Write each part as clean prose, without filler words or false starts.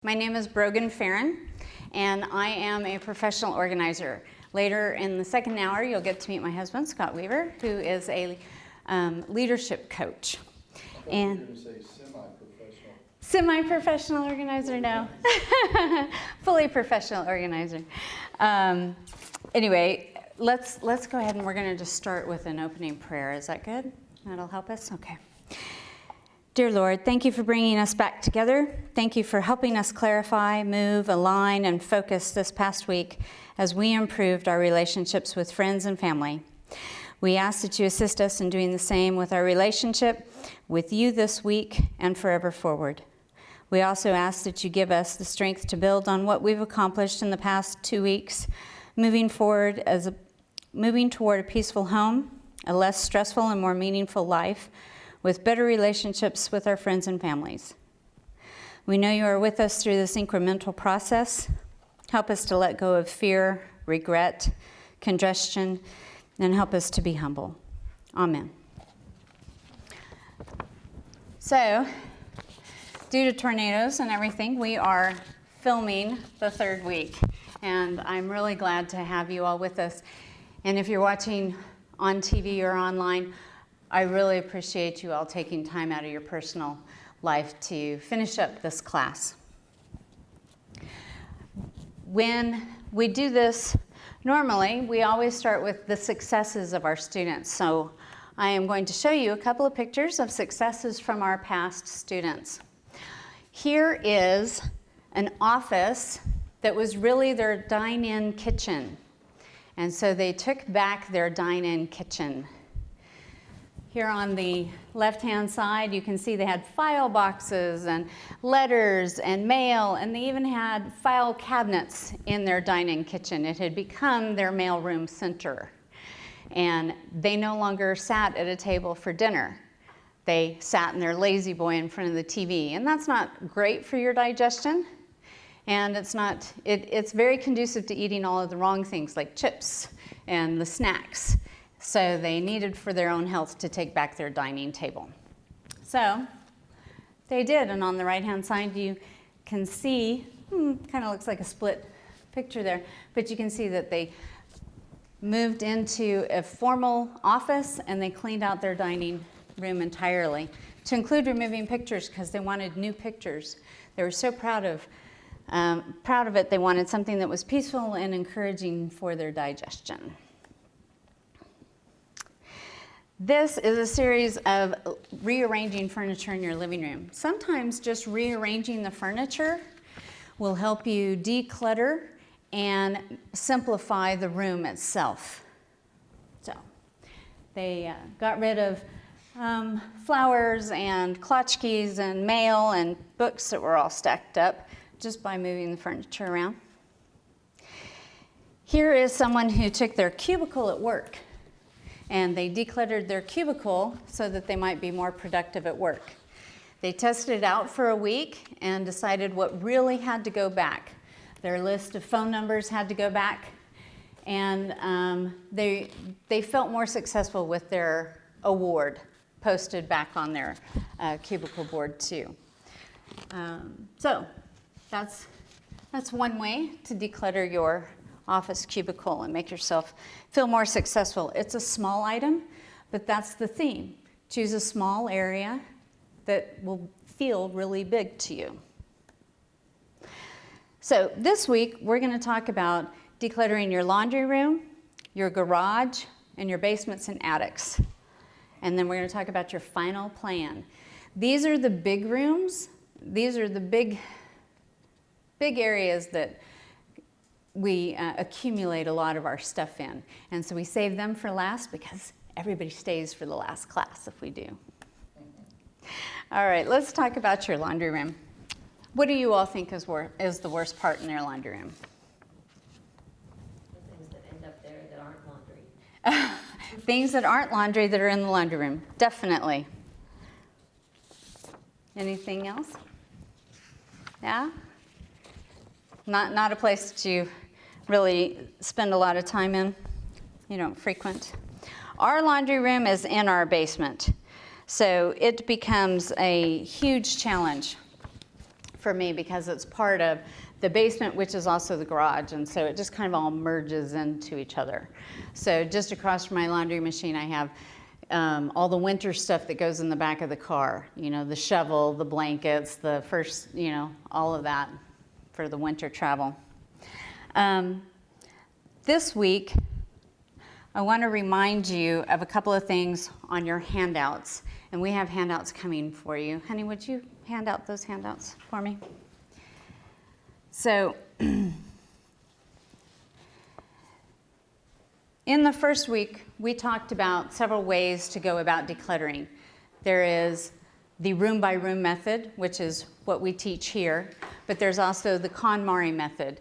My name is Brogan Farron, and I am a professional organizer. Later in the second hour, you'll get to meet my husband, Scott Weaver, who is a leadership coach. And you were going to say semi-professional. Semi-professional organizer, no. Fully professional organizer. Anyway, let's go ahead and we're going to just start with an opening prayer. Is that good? That'll help us? Okay. Dear Lord, thank you for bringing us back together. Thank you for helping us clarify, move, align, and focus this past week as we improved our relationships with friends and family. We ask that you assist us in doing the same with our relationship with you this week and forever forward. We also ask that you give us the strength to build on what we've accomplished in the past 2 weeks, moving toward a peaceful home, a less stressful and more meaningful life, with better relationships with our friends and families. We know you are with us through this incremental process. Help us to let go of fear, regret, congestion, and help us to be humble. Amen. So, due to tornadoes and everything, we are filming the third week, and I'm really glad to have you all with us. And if you're watching on TV or online, I really appreciate you all taking time out of your personal life to finish up this class. When we do this, normally we always start with the successes of our students. So I am going to show you a couple of pictures of successes from our past students. Here is an office that was really their dine-in kitchen. And so they took back their dine-in kitchen. Here on the left-hand side, you can see they had file boxes and letters and mail, and they even had file cabinets in their dining kitchen. It had become their mailroom center. And they no longer sat at a table for dinner. They sat in their lazy boy in front of the TV, and that's not great for your digestion. And it's very conducive to eating all of the wrong things like chips and the snacks. So they needed for their own health to take back their dining table. So they did, and on the right-hand side you can see, kind of looks like a split picture there, but you can see that they moved into a formal office and they cleaned out their dining room entirely, to include removing pictures because they wanted new pictures. They were so proud of it. They wanted something that was peaceful and encouraging for their digestion. This is a series of rearranging furniture in your living room. Sometimes just rearranging the furniture will help you declutter and simplify the room itself. So they got rid of flowers and tchotchkes and mail and books that were all stacked up just by moving the furniture around. Here is someone who took their cubicle at work, and they decluttered their cubicle so that they might be more productive at work. They tested it out for a week and decided what really had to go back. Their list of phone numbers had to go back, and they felt more successful with their award posted back on their cubicle board too. So that's one way to declutter your office cubicle and make yourself feel more successful. It's a small item, but that's the theme. Choose a small area that will feel really big to you. So this week, we're going to talk about decluttering your laundry room, your garage, and your basements and attics. And then we're going to talk about your final plan. These are the big rooms. These are the big areas that we accumulate a lot of our stuff in. And so we save them for last because everybody stays for the last class if we do. All right, let's talk about your laundry room. What do you all think is the worst part in their laundry room? The things that end up there that aren't laundry. Things that aren't laundry that are in the laundry room, definitely. Anything else? Yeah? Not a place that you really spend a lot of time in. You don't frequent. Our laundry room is in our basement, so it becomes a huge challenge for me because it's part of the basement, which is also the garage, and so it just kind of all merges into each other. So just across from my laundry machine, I have all the winter stuff that goes in the back of the car, you know, the shovel, the blankets, the first, you know, all of that for the winter travel. This week, I want to remind you of a couple of things on your handouts, and we have handouts coming for you. Honey, would you hand out those handouts for me? So, in the first week, we talked about several ways to go about decluttering. There is the room by room method, which is what we teach here, but there's also the KonMari method.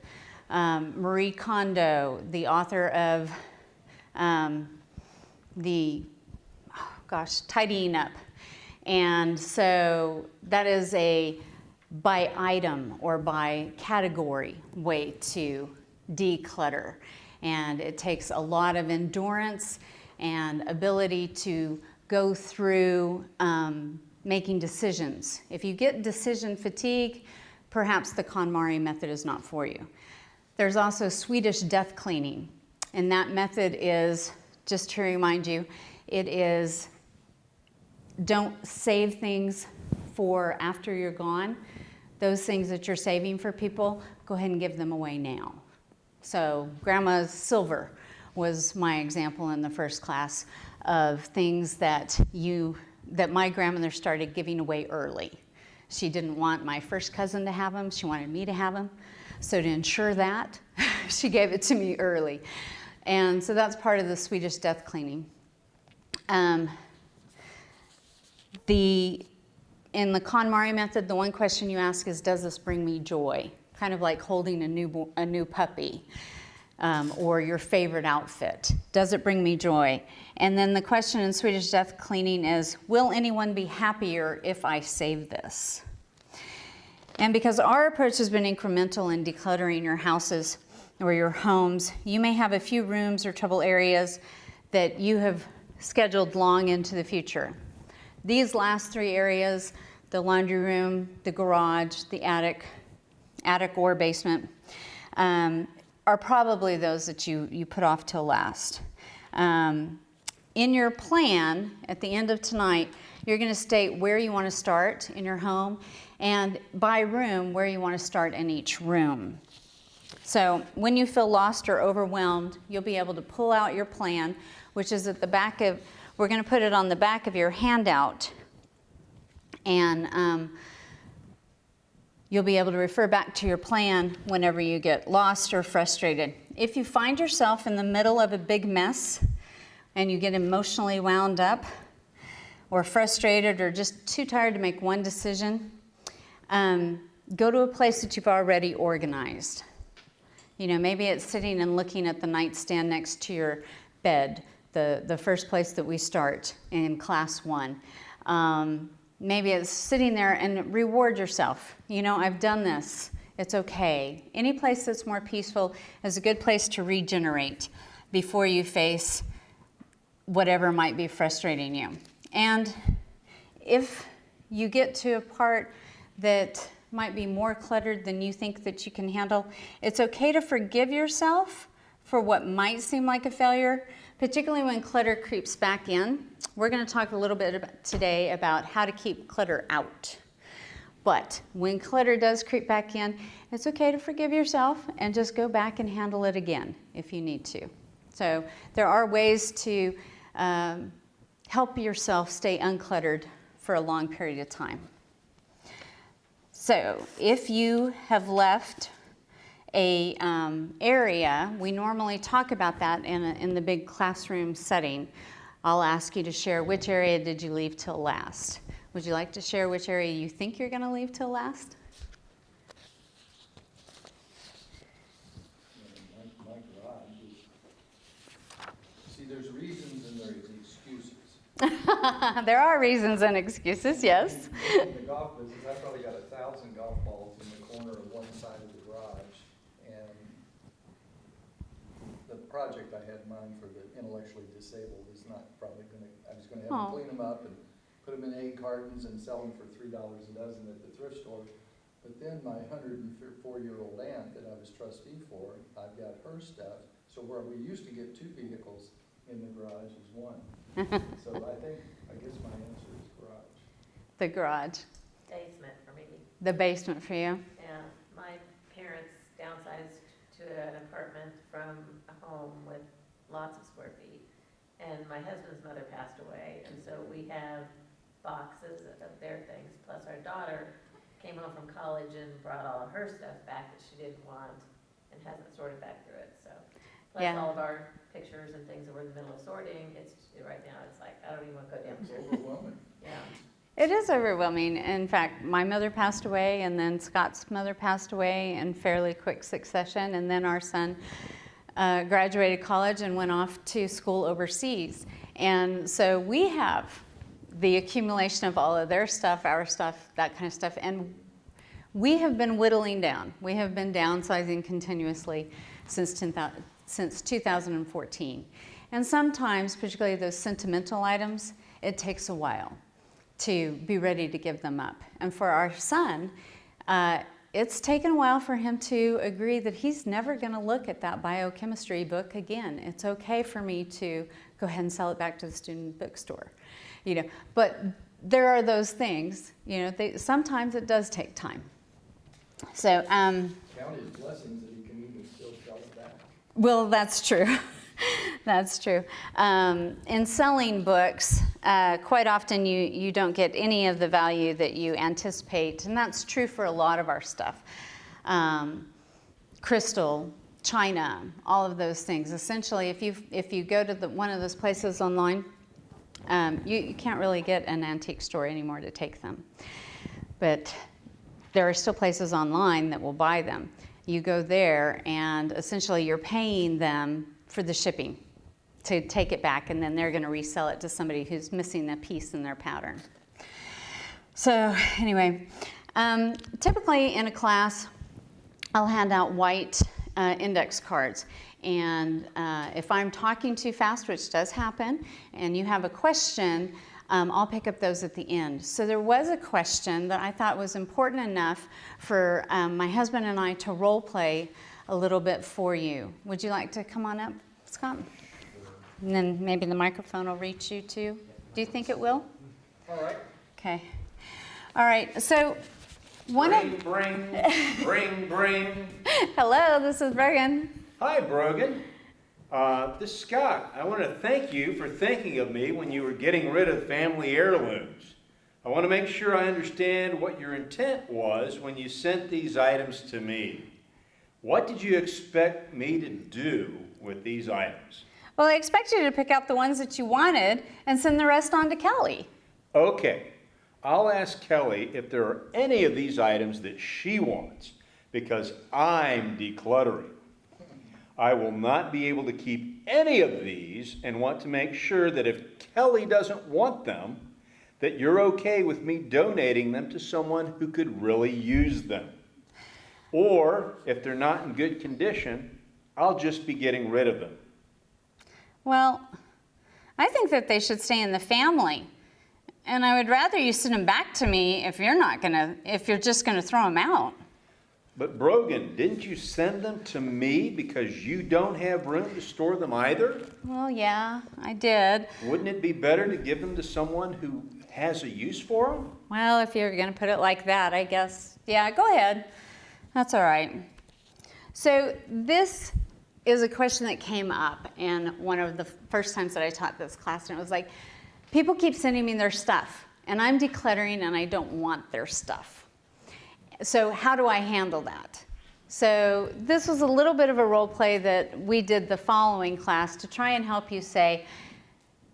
Marie Kondo, the author of Tidying Up. And so that is a by item or by category way to declutter. And it takes a lot of endurance and ability to go through making decisions. If you get decision fatigue, perhaps the KonMari method is not for you. There's also Swedish death cleaning. And that method is, just to remind you, it is don't save things for after you're gone. Those things that you're saving for people, go ahead and give them away now. So Grandma's silver was my example in the first class of things that my grandmother started giving away early. She didn't want my first cousin to have them. She wanted me to have them. So to ensure that, she gave it to me early. And so that's part of the Swedish death cleaning. In the KonMari method, the one question you ask is, does this bring me joy? Kind of like holding a new puppy or your favorite outfit. Does it bring me joy? And then the question in Swedish death cleaning is, will anyone be happier if I save this? And because our approach has been incremental in decluttering your houses or your homes, you may have a few rooms or trouble areas that you have scheduled long into the future. These last three areas, the laundry room, the garage, the attic or basement, are probably those that you put off till last. In your plan, at the end of tonight, you're going to state where you want to start in your home and by room, where you want to start in each room. So when you feel lost or overwhelmed, you'll be able to pull out your plan, which is at the back of, we're going to put it on the back of your handout, and you'll be able to refer back to your plan whenever you get lost or frustrated. If you find yourself in the middle of a big mess and you get emotionally wound up or frustrated or just too tired to make one decision, go to a place that you've already organized. You know, maybe it's sitting and looking at the nightstand next to your bed, the first place that we start in class 1. Maybe it's sitting there and reward yourself. You know, I've done this. It's okay. Any place that's more peaceful is a good place to regenerate before you face whatever might be frustrating you. And if you get to a part that might be more cluttered than you think that you can handle, it's okay to forgive yourself for what might seem like a failure, particularly when clutter creeps back in. We're going to talk a little bit today about how to keep clutter out. But when clutter does creep back in, it's okay to forgive yourself and just go back and handle it again if you need to. So there are ways to help yourself stay uncluttered for a long period of time. So if you have left a area, we normally talk about that in the big classroom setting. I'll ask you to share which area did you leave till last. Would you like to share which area you think you're going to leave till last? My garage is, see, there's reasons and there's excuses. There are reasons and excuses, yes. In the golf business, I probably got 1,000 golf balls in the corner of one side of the garage. And the project I had in mind for the intellectually disabled is not probably going to, I was going to have them clean them up and put them in egg cartons and sell them for $3 a dozen at the thrift store. But then my 104-year-old aunt that I was trustee for, I've got her stuff. So where we used to get 2 vehicles in the garage is 1. So I guess my answer is garage. The garage, Basement for me. the basement for you. Yeah, my parents downsized to an apartment from a home with lots of square feet. And my husband's mother passed away, and so we have boxes of their things. Plus our daughter came home from college and brought all of her stuff back that she didn't want and hasn't sorted back through it, so. Plus Yeah. all of our pictures and things that we're in the middle of sorting, right now, it's like, I don't even want to go down. It's overwhelming. Yeah. It is overwhelming. In fact, my mother passed away, and then Scott's mother passed away in fairly quick succession, and then our son graduated college and went off to school overseas. And so we have the accumulation of all of their stuff, our stuff, that kind of stuff, and we have been whittling down. We have been downsizing continuously since 2014. And sometimes, particularly those sentimental items, it takes a while to be ready to give them up. And for our son, it's taken a while for him to agree that he's never going to look at that biochemistry book again. It's okay for me to go ahead and sell it back to the student bookstore, But there are those things, sometimes it does take time. So, Count his blessings that he can even still sell it back. well, that's true. That's true. In selling books, quite often you don't get any of the value that you anticipate, and that's true for a lot of our stuff. Crystal, china, all of those things. Essentially, if you go to one of those places online, you can't really get an antique store anymore to take them. But there are still places online that will buy them. You go there, and essentially you're paying them for the shipping to take it back, and then they're going to resell it to somebody who's missing a piece in their pattern. So anyway, typically in a class, I'll hand out white index cards. And if I'm talking too fast, which does happen, and you have a question, I'll pick up those at the end. So there was a question that I thought was important enough for my husband and I to role play a little bit for you. Would you like to come on up, Scott? And then maybe the microphone will reach you too. Do you think it will? All right. Okay. All right. So Bring. hello, this is Bergen. Hi, Brogan. This is Scott. I want to thank you for thinking of me when you were getting rid of family heirlooms. I want to make sure I understand what your intent was when you sent these items to me. What did you expect me to do with these items? Well, I expect you to pick out the ones that you wanted and send the rest on to Kelly. Okay, I'll ask Kelly if there are any of these items that she wants, because I'm decluttering. I will not be able to keep any of these and want to make sure that if Kelly doesn't want them, that you're okay with me donating them to someone who could really use them. Or, if they're not in good condition, I'll just be getting rid of them. Well, I think that they should stay in the family. And I would rather you send them back to me if you're just gonna throw them out. But Brogan, didn't you send them to me because you don't have room to store them either? Well, yeah, I did. Wouldn't it be better to give them to someone who has a use for them? Well, if you're gonna put it like that, I guess. Yeah, go ahead. That's all right. So this is a question that came up in one of the first times that I taught this class, and it was like, people keep sending me their stuff, and I'm decluttering and I don't want their stuff. So how do I handle that? So this was a little bit of a role play that we did the following class to try and help you say,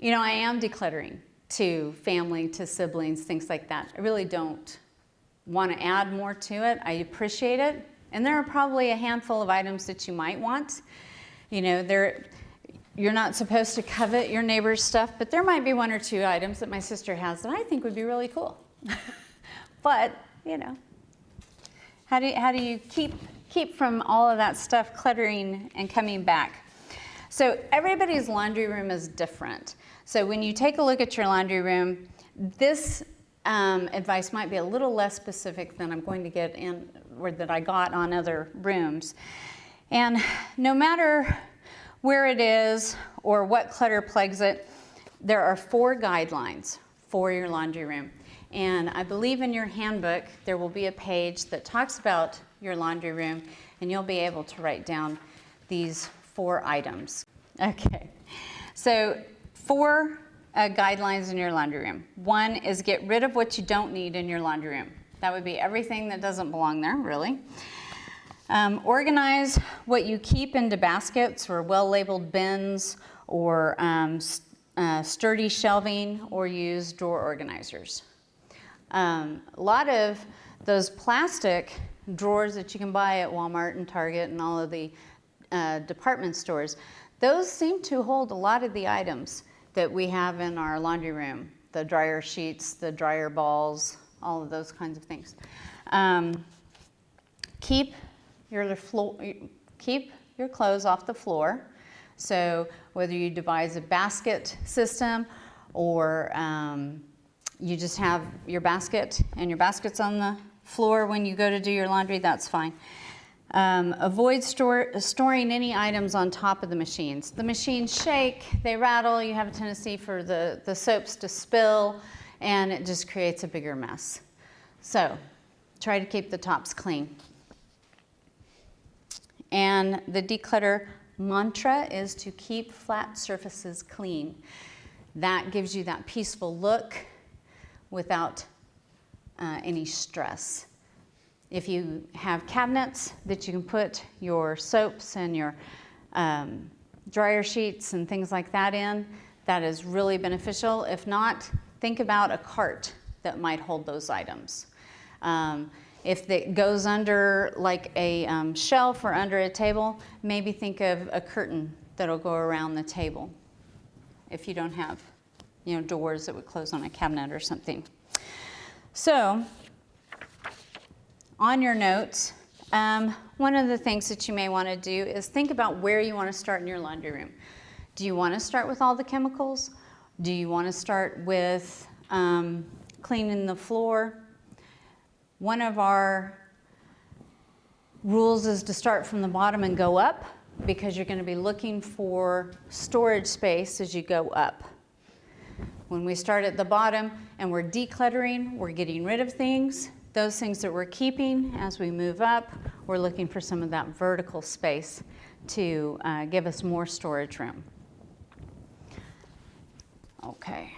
I am decluttering to family, to siblings, things like that. I really don't want to add more to it. I appreciate it. And there are probably a handful of items that you might want. You're not supposed to covet your neighbor's stuff, but there might be one or two items that my sister has that I think would be really cool. But, how do you keep from all of that stuff cluttering and coming back? So everybody's laundry room is different. So when you take a look at your laundry room, this advice might be a little less specific than I'm going to get in, or that I got on other rooms. And no matter where it is or what clutter plagues it, there are 4 guidelines for your laundry room. And I believe in your handbook there will be a page that talks about your laundry room, and you'll be able to write down these 4 items. Okay, so 4 guidelines in your laundry room. 1 is get rid of what you don't need in your laundry room. That would be everything that doesn't belong there, really. Organize what you keep into baskets or well-labeled bins, or sturdy shelving, or use drawer organizers. A lot of those plastic drawers that you can buy at Walmart and Target and all of the department stores, those seem to hold a lot of the items that we have in our laundry room. The dryer sheets, the dryer balls, all of those kinds of things. Keep your clothes off the floor. So whether you devise a basket system, or you just have your basket and your basket's on the floor when you go to do your laundry, that's fine. Avoid storing any items on top of the machines. The machines shake, they rattle, you have a tendency for the soaps to spill, and it just creates a bigger mess. So try to keep the tops clean. And the declutter mantra is to keep flat surfaces clean. That gives you that peaceful look without any stress. If you have cabinets that you can put your soaps and your dryer sheets and things like that in, that is really beneficial. If not, think about a cart that might hold those items. If it goes under like a shelf or under a table, maybe think of a curtain that'll go around the table if you don't have, doors that would close on a cabinet or something. So, on your notes, one of the things that you may want to do is think about where you want to start in your laundry room. Do you want to start with all the chemicals? Do you want to start with cleaning the floor? One of our rules is to start from the bottom and go up, because you're going to be looking for storage space as you go up. When we start at the bottom and we're decluttering, we're getting rid of things. Those things that we're keeping, as we move up, we're looking for some of that vertical space to give us more storage room. Okay.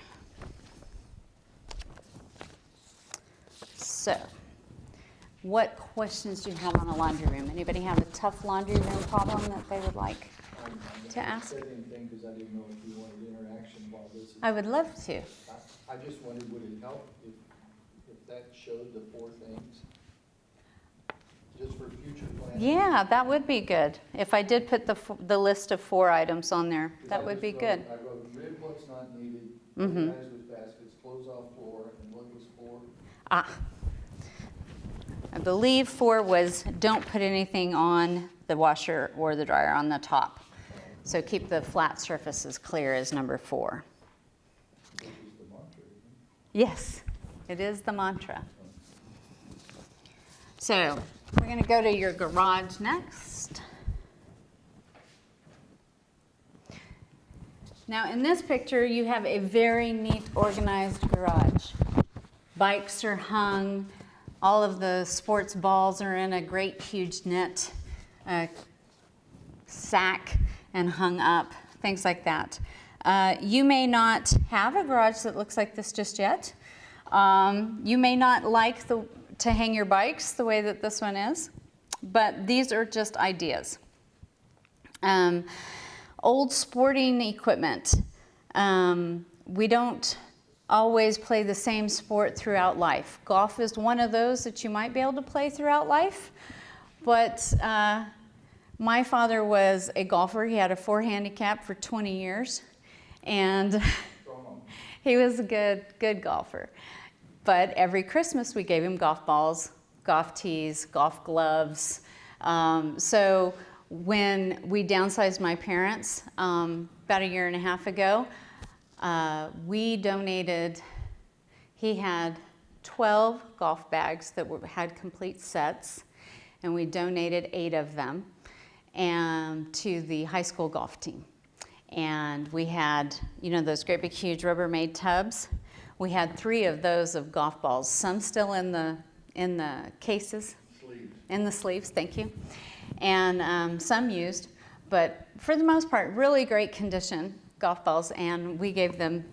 So, what questions do you have on a laundry room? Anybody have a tough laundry room problem that they would like to ask? I didn't say anything because I didn't know if you wanted interaction while this is. I would love to. I just wondered, would it help if that showed the 4 things? Just for future planning? Yeah, that would be good. If I did put the list of 4 items on there, 'Cause that I would just be wrote- good. I wrote rid what's not needed, Mhm. organize with baskets, close off floor, and what was 4? I believe 4 was don't put anything on the washer or the dryer on the top. So keep the flat surfaces clear is number 4. Which is the mantra, isn't it? Yes, it is the mantra. So we're going to go to your garage next. Now in this picture you have a very neat organized garage. Bikes are hung, all of the sports balls are in a great huge net sack and hung up, things like that. You may not have a garage that looks like this just yet. You may not like to hang your bikes the way that this one is, but these are just ideas. Old sporting equipment. We don't always play the same sport throughout life. Golf is one of those that you might be able to play throughout life, but my father was a golfer. He had a 4 handicap for 20 years, and he was a good golfer. But every Christmas we gave him golf balls, golf tees, golf gloves. So when we downsized my parents about 1.5 years ago, we donated, he had 12 golf bags that had complete sets, and we donated 8 of them and to the high school golf team. And we had, you know, those great big huge Rubbermaid tubs. We had 3 of those of golf balls, some still in the cases. Sleeves. In the sleeves, thank you. And some used, but for the most part, really great condition golf balls. And we gave them,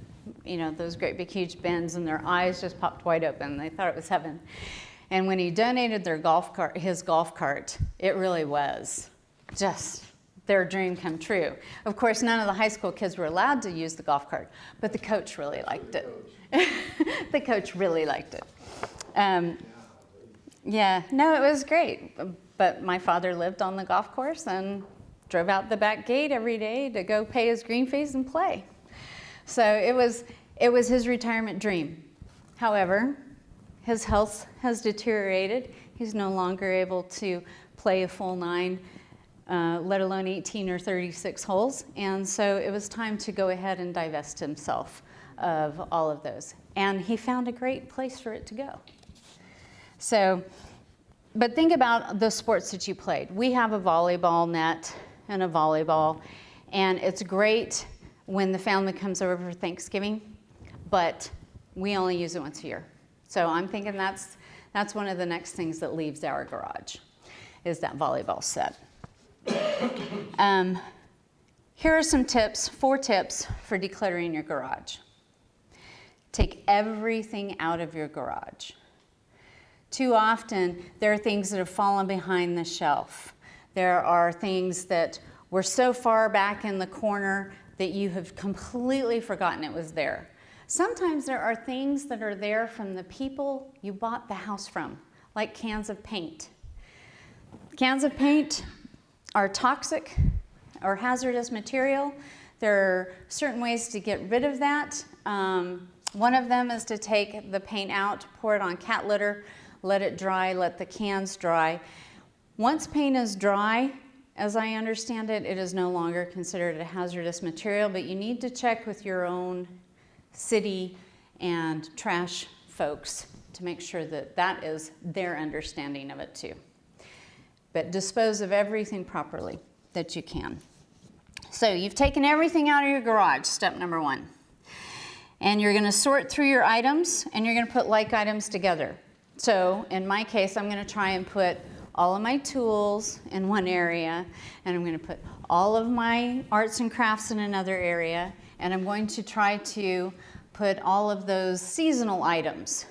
you know, those great big huge bins, and their eyes just popped wide open. They thought it was heaven. And when he donated their his golf cart, it really was just their dream come true. Of course, none of the high school kids were allowed to use the golf cart, but the coach really liked it. The coach really liked it. Yeah, no, it was great. But my father lived on the golf course and drove out the back gate every day to go pay his green fees and play. So it was his retirement dream. However, his health has deteriorated. He's no longer able to play a full 9, let alone 18 or 36 holes. And so it was time to go ahead and divest himself of all of those. And he found a great place for it to go. So, but think about the sports that you played. We have a volleyball net and a volleyball, and it's great when the family comes over for Thanksgiving, but we only use it once a year. So I'm thinking that's one of the next things that leaves our garage, is that volleyball set. Here are some tips, 4 tips for decluttering your garage. Take everything out of your garage. Too often, there are things that have fallen behind the shelf. There are things that were so far back in the corner that you have completely forgotten it was there. Sometimes there are things that are there from the people you bought the house from, like cans of paint. Cans of paint are toxic or hazardous material. There are certain ways to get rid of that. One of them is to take the paint out, pour it on cat litter, let it dry, let the cans dry. Once paint is dry, as I understand it, it is no longer considered a hazardous material, but you need to check with your own city and trash folks to make sure that that is their understanding of it too. But dispose of everything properly that you can. So you've taken everything out of your garage, step number 1. And you're going to sort through your items, and you're going to put like items together. So in my case, I'm going to try and put all of my tools in one area, and I'm going to put all of my arts and crafts in another area, and I'm going to try to put all of those seasonal items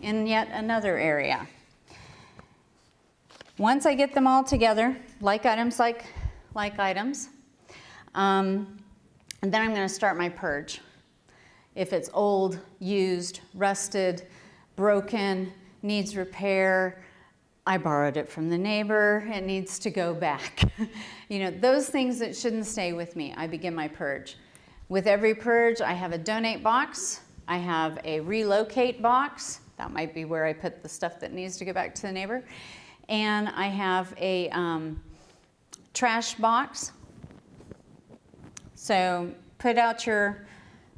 in yet another area. Once I get them all together, like items, and then I'm going to start my purge. If it's old, used, rusted, broken, needs repair, I borrowed it from the neighbor, it needs to go back. You know, those things that shouldn't stay with me, I begin my purge. With every purge, I have a donate box, I have a relocate box, that might be where I put the stuff that needs to go back to the neighbor, and I have a trash box. So put out your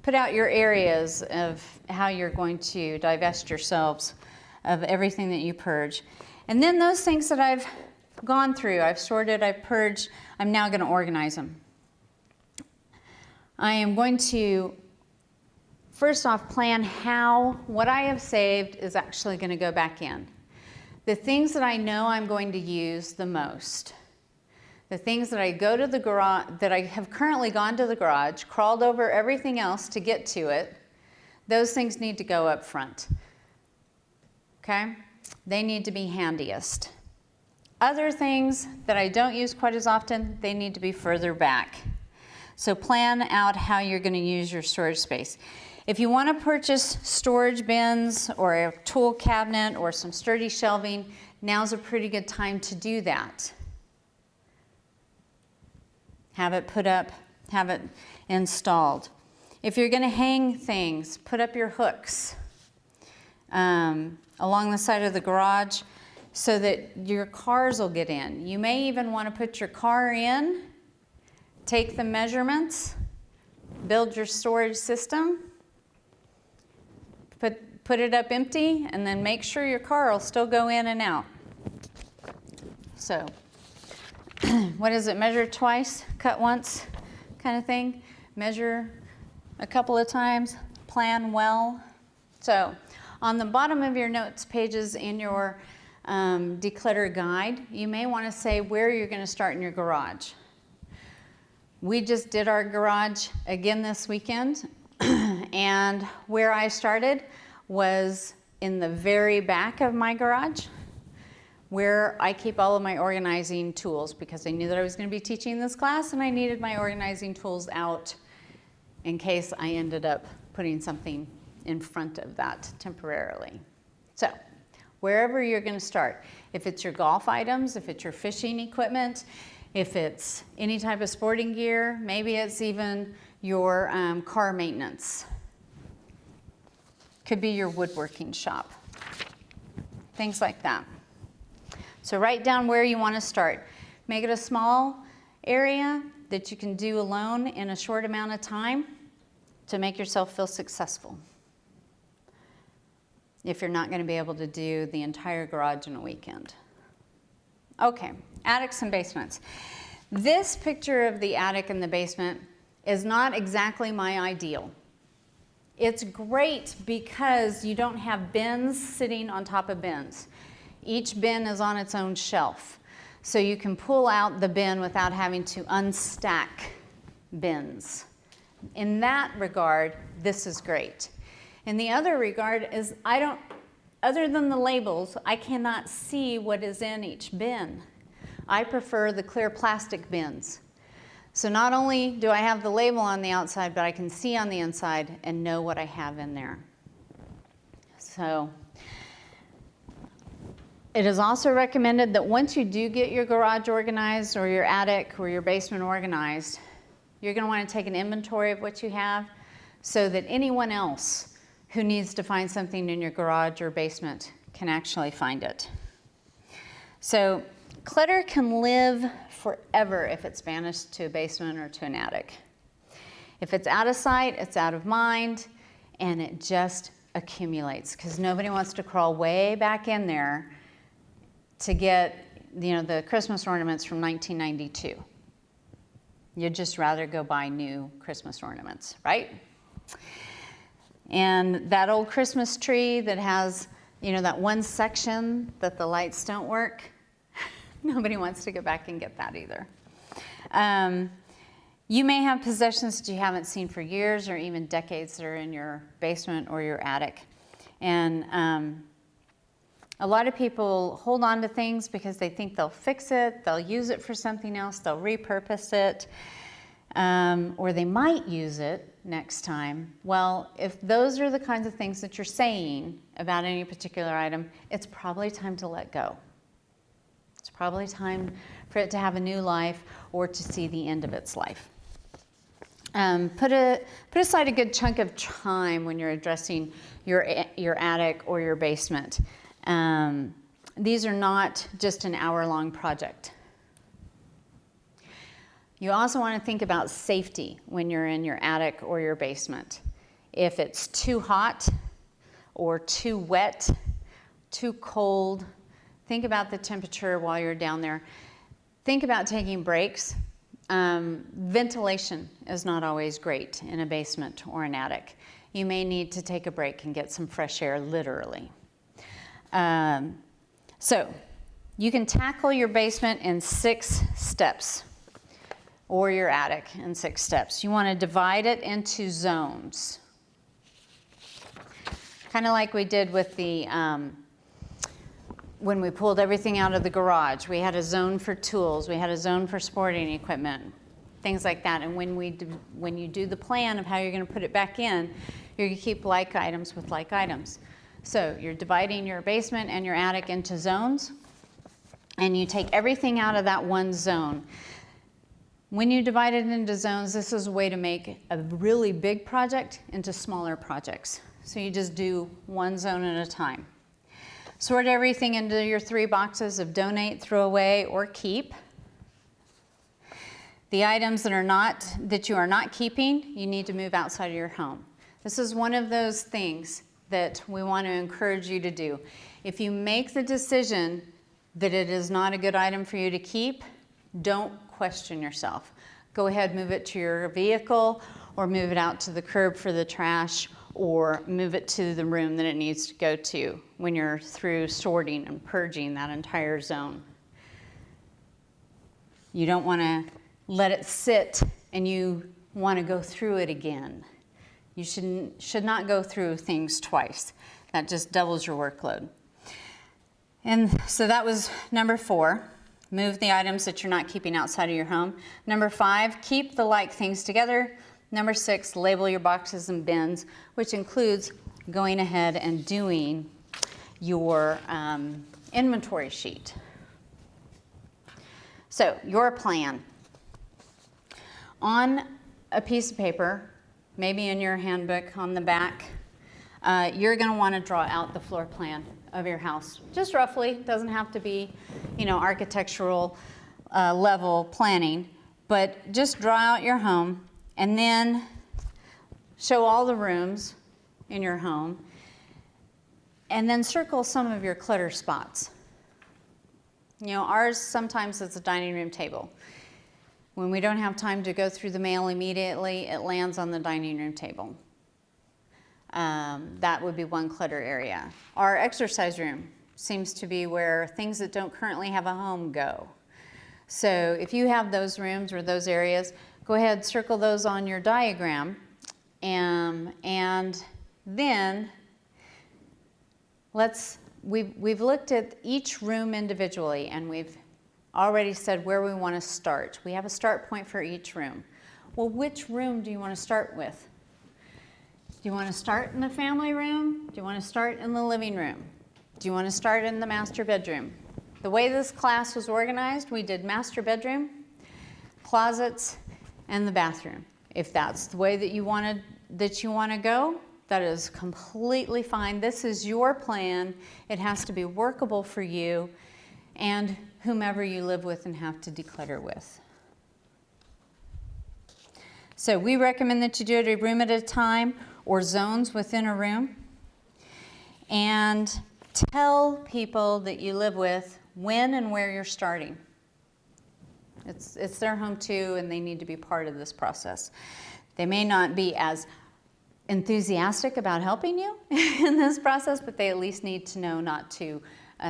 areas of how you're going to divest yourselves of everything that you purge. And then those things that I've gone through, I've sorted, I've purged, I'm now going to organize them. I am going to, first off, plan how what I have saved is actually going to go back in. The things that I know I'm going to use the most. The things that I go to the garage, that I have currently gone to the garage, crawled over everything else to get to it, those things need to go up front. Okay? They need to be handiest. Other things that I don't use quite as often, they need to be further back. So plan out how you're going to use your storage space. If you want to purchase storage bins or a tool cabinet or some sturdy shelving, now's a pretty good time to do that. Have it put up, have it installed. If you're going to hang things, put up your hooks along the side of the garage so that your cars will get in. You may even want to put your car in, take the measurements, build your storage system, put put it up empty, and then make sure your car will still go in and out. So, what is it? Measure twice, cut once kind of thing. Measure a couple of times, plan well. So, on the bottom of your notes pages in your declutter guide, you may want to say where you're going to start in your garage. We just did our garage again this weekend, and where I started was in the very back of my garage, where I keep all of my organizing tools, because I knew that I was going to be teaching this class and I needed my organizing tools out in case I ended up putting something in front of that temporarily. So, wherever you're going to start, if it's your golf items, if it's your fishing equipment, if it's any type of sporting gear, maybe it's even your car maintenance. Could be your woodworking shop. Things like that. So write down where you want to start. Make it a small area that you can do alone in a short amount of time to make yourself feel successful, if you're not going to be able to do the entire garage in a weekend. Okay, attics and basements. This picture of the attic and the basement is not exactly my ideal. It's great because you don't have bins sitting on top of bins. Each bin is on its own shelf. So you can pull out the bin without having to unstack bins. In that regard, this is great. In the other regard is other than the labels, I cannot see what is in each bin. I prefer the clear plastic bins. So not only do I have the label on the outside, but I can see on the inside and know what I have in there. So it is also recommended that once you do get your garage organized or your attic or your basement organized, you're going to want to take an inventory of what you have so that anyone else who needs to find something in your garage or basement can actually find it. So clutter can live forever if it's banished to a basement or to an attic. If it's out of sight, it's out of mind, and it just accumulates because nobody wants to crawl way back in there to get, the Christmas ornaments from 1992. You'd just rather go buy new Christmas ornaments, right? And that old Christmas tree that has, that one section that the lights don't work, nobody wants to go back and get that either. You may have possessions that you haven't seen for years or even decades that are in your basement or your attic. And a lot of people hold on to things because they think they'll fix it, they'll use it for something else, they'll repurpose it, or they might use it next time. Well, if those are the kinds of things that you're saying about any particular item, it's probably time to let go. It's probably time for it to have a new life or to see the end of its life. Put aside a good chunk of time when you're addressing your attic or your basement. These are not just an hour-long project. You also want to think about safety when you're in your attic or your basement. If it's too hot or too wet, too cold, think about the temperature while you're down there. Think about taking breaks. Ventilation is not always great in a basement or an attic. You may need to take a break and get some fresh air, literally. So you can tackle your basement in 6 steps, or your attic in 6 steps. You want to divide it into zones. Kind of like we did with the, when we pulled everything out of the garage. We had a zone for tools, we had a zone for sporting equipment, things like that. And when you do the plan of how you're going to put it back in, you're going to keep like items with like items. So you're dividing your basement and your attic into zones, and you take everything out of that one zone. When you divide it into zones, this is a way to make a really big project into smaller projects. So you just do one zone at a time. Sort everything into your 3 boxes of donate, throw away, or keep. The items that you are not keeping, you need to move outside of your home. This is one of those things that we want to encourage you to do. If you make the decision that it is not a good item for you to keep, don't question yourself. Go ahead, move it to your vehicle, or move it out to the curb for the trash, or move it to the room that it needs to go to when you're through sorting and purging that entire zone. You don't want to let it sit and you want to go through it again. You should not go through things twice. That just doubles your workload. And so that was number 4. Move the items that you're not keeping outside of your home. Number 5, keep the like things together. Number 6, label your boxes and bins, which includes going ahead and doing your inventory sheet. So, your plan. On a piece of paper, maybe in your handbook on the back, you're going to want to draw out the floor plan of your house. Just roughly. It doesn't have to be, architectural level planning, but just draw out your home and then show all the rooms in your home and then circle some of your clutter spots. Ours sometimes is a dining room table. When we don't have time to go through the mail immediately, it lands on the dining room table. That would be one clutter area. Our exercise room seems to be where things that don't currently have a home go. So if you have those rooms or those areas, go ahead, circle those on your diagram. And then we've looked at each room individually, and we've already said where we want to start. We have a start point for each room. Well, which room do you want to start with? Do you want to start in the family room? Do you want to start in the living room? Do you want to start in the master bedroom? The way this class was organized, we did master bedroom, closets, and the bathroom. If that's the way that you want to go, that is completely fine. This is your plan. It has to be workable for you and whomever you live with and have to declutter with. So we recommend that you do it a room at a time or zones within a room. And tell people that you live with when and where you're starting. It's their home too, and they need to be part of this process. They may not be as enthusiastic about helping you in this process, but they at least need to know not to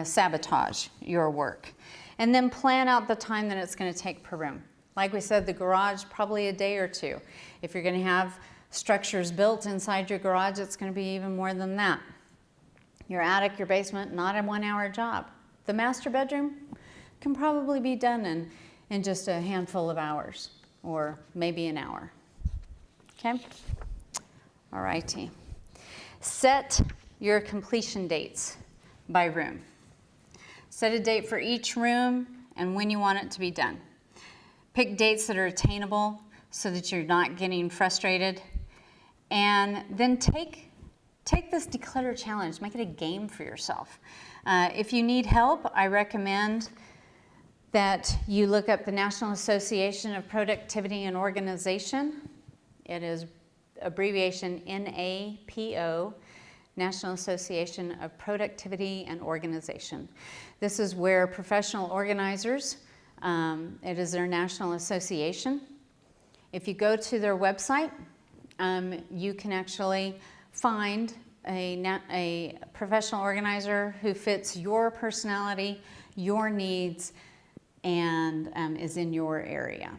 sabotage your work. And then plan out the time that it's going to take per room. Like we said, the garage, probably a day or two. If you're going to have structures built inside your garage, it's going to be even more than that. Your attic, your basement, not a 1-hour job. The master bedroom can probably be done in just a handful of hours, or maybe an hour. Okay? All righty. Set your completion dates by room. Set a date for each room and when you want it to be done. Pick dates that are attainable so that you're not getting frustrated. And then take this declutter challenge, make it a game for yourself. If you need help, I recommend that you look up the National Association of Productivity and Organization. It is abbreviation NAPO, National Association of Productivity and Organization. This is where professional organizers, it is their national association. If you go to their website, you can actually find a professional organizer who fits your personality, your needs, and is in your area.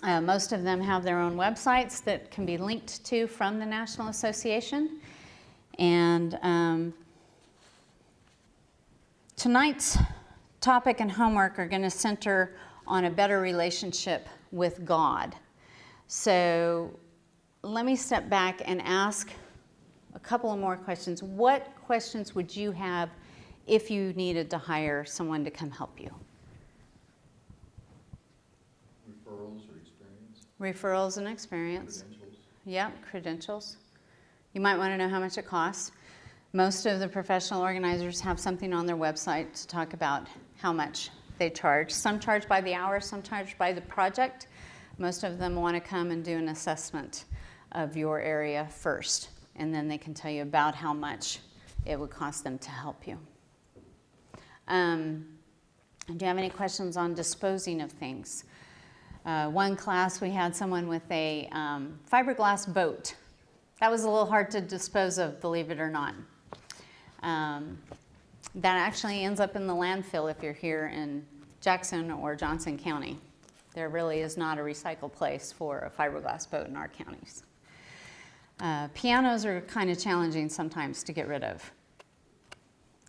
Most of them have their own websites that can be linked to from the National Association. And tonight's topic and homework are going to center on a better relationship with God. So let me step back and ask a couple of more questions. What questions would you have if you needed to hire someone to come help you? Referrals or experience? Referrals and experience. Credentials? Yep, credentials. You might want to know how much it costs. Most of the professional organizers have something on their website to talk about how much they charge. Some charge by the hour, some charge by the project. Most of them want to come and do an assessment of your area first and then they can tell you about how much it would cost them to help you. Do you have any questions on disposing of things? One class, we had someone with a fiberglass boat. That was a little hard to dispose of, believe it or not. That actually ends up in the landfill if you're here in Jackson or Johnson County. There really is not a recycle place for a fiberglass boat in our counties. Pianos are kind of challenging sometimes to get rid of.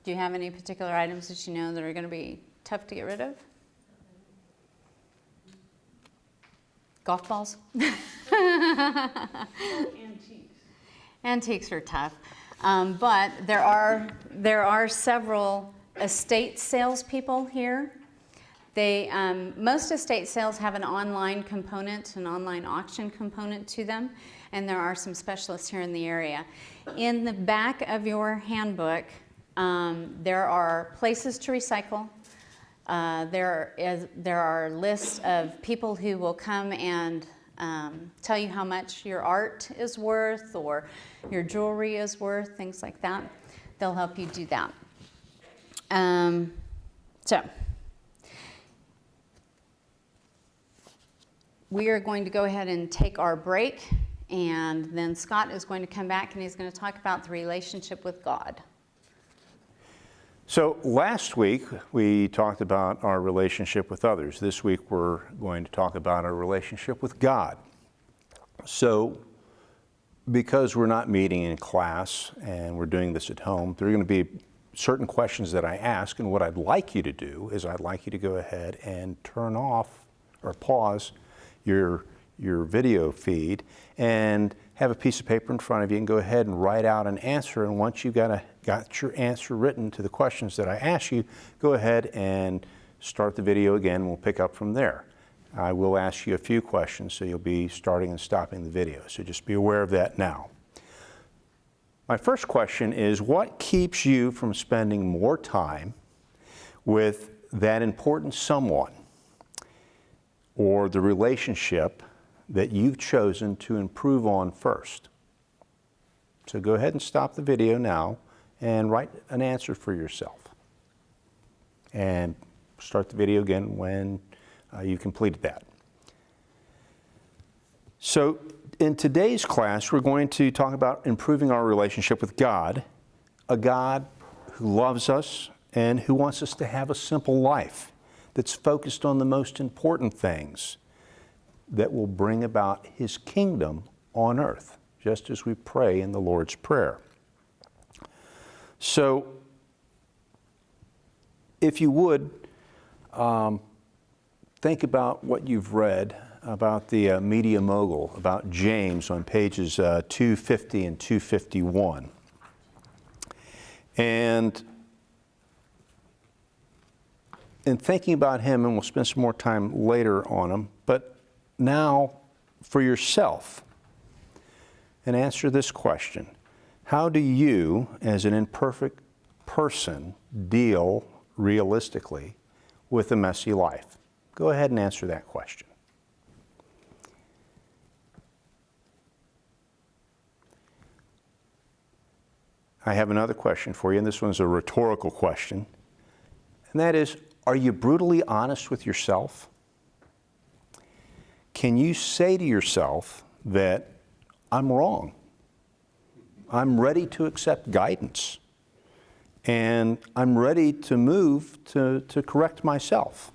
Do you have any particular items that you know that are going to be tough to get rid of? Golf balls? Antiques are tough. But there are several estate salespeople here. Most estate sales have an online component, an online auction component to them, and there are some specialists here in the area. In the back of your handbook, there are places to recycle. There are lists of people who will come and tell you how much your art is worth or your jewelry is worth, things like that. They'll help you do that. So we are going to go ahead and take our break, and then Scott is going to come back and he's going to talk about the relationship with God. So last week we talked about our relationship with others. This week we're going to talk about our relationship with God. So because we're not meeting in class and we're doing this at home, there are going to be certain questions that I ask, and what I'd like you to do is I'd like you to go ahead and turn off or pause your video feed and have a piece of paper in front of you and go ahead and write out an answer. And once you've got your answer written to the questions that I ask you, go ahead and start the video again. We'll pick up from there. I will ask you a few questions, so you'll be starting and stopping the video. So just be aware of that now. My first question is, what keeps you from spending more time with that important someone or the relationship that you've chosen to improve on first? So go ahead and stop the video now and write an answer for yourself. And start the video again when you completed that. So in today's class, we're going to talk about improving our relationship with God, a God who loves us and who wants us to have a simple life that's focused on the most important things that will bring about His kingdom on earth, just as we pray in the Lord's Prayer. So, if you would, think about what you've read about the media mogul, about James on pages 250 and 251. And in thinking about him, and we'll spend some more time later on him, but now for yourself, and answer this question. How do you, as an imperfect person, deal realistically with a messy life? Go ahead and answer that question. I have another question for you, and this one's a rhetorical question, and that is, are you brutally honest with yourself? Can you say to yourself that I'm wrong? I'm ready to accept guidance, and I'm ready to move to correct myself.